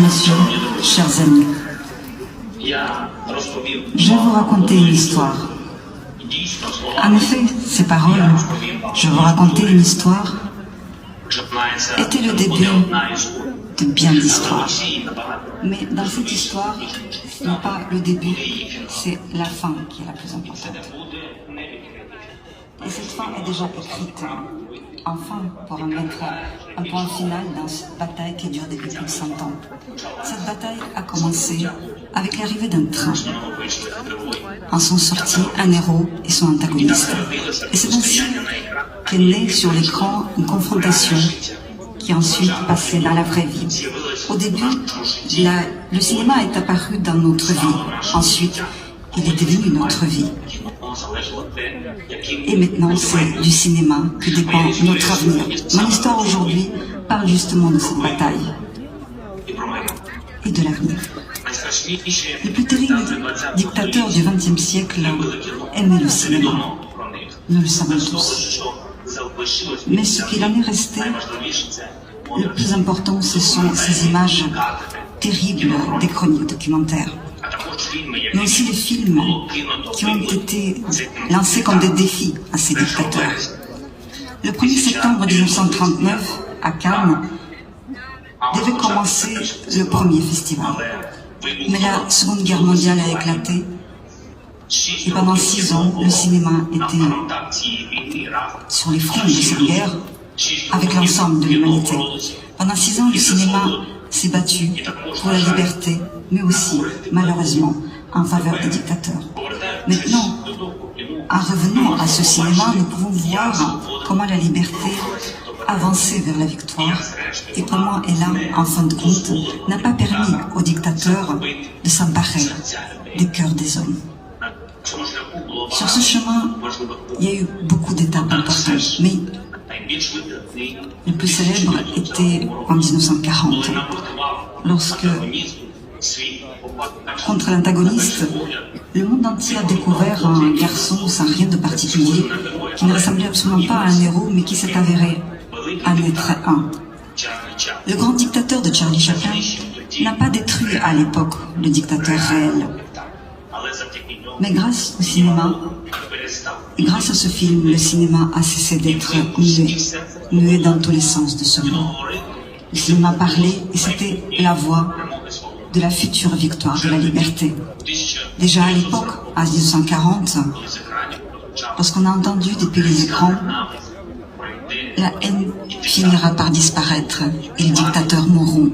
messieurs, chers amis, je vais vous raconter une histoire. En effet, ces paroles, je vais vous raconter une histoire, étaient le début de bien d'histoires. Mais dans cette histoire, ce n'est pas le début, c'est la fin qui est la plus importante. Et cette fin est déjà écrite, enfin, pour en mettre un point final dans cette bataille qui dure depuis plus de 100 ans. Cette bataille a commencé avec l'arrivée d'un train. En sont sortis un héros et son antagoniste. Et c'est ainsi qu'est née sur l'écran une confrontation qui est ensuite passée dans la vraie vie. Au début, le cinéma est apparu dans notre vie. Ensuite, il est devenu notre vie. Et maintenant, c'est du cinéma que dépend notre avenir. Mon histoire aujourd'hui parle justement de cette bataille et de l'avenir. Le plus terrible dictateur du XXe siècle aimait le cinéma. Nous le savons tous. Mais ce qu'il en est resté, le plus important, ce sont ces images terribles des chroniques documentaires. Mais aussi les films qui ont été lancés comme des défis à ces dictateurs. Le 1er septembre 1939, à Cannes, devait commencer le premier festival. Mais la Seconde Guerre mondiale a éclaté et pendant 6 ans, le cinéma était sur les fronts de cette guerre avec l'ensemble de l'humanité. Pendant 6 ans, le cinéma s'est battu pour la liberté, mais aussi, malheureusement, en faveur des dictateurs. Maintenant, en revenant à ce cinéma, nous pouvons voir comment la liberté avançait vers la victoire et comment elle a, en fin de compte, n'a pas permis aux dictateurs de s'emparer des cœurs des hommes. Sur ce chemin, il y a eu beaucoup d'étapes importantes, mais le plus célèbre était en 1940, lorsque, contre l'antagoniste, le monde entier a découvert un garçon sans rien de particulier, qui ne ressemblait absolument pas à un héros, mais qui s'est avéré en être un. Le grand dictateur de Charlie Chaplin n'a pas détruit à l'époque le dictateur réel. Mais grâce au cinéma, et grâce à ce film, le cinéma a cessé d'être muet dans tous les sens de ce mot. Le cinéma parlait et c'était la voix de la future victoire de la liberté. Déjà à l'époque, en 1940, lorsqu'on a entendu depuis les écrans, la haine finira par disparaître et les dictateurs mourront.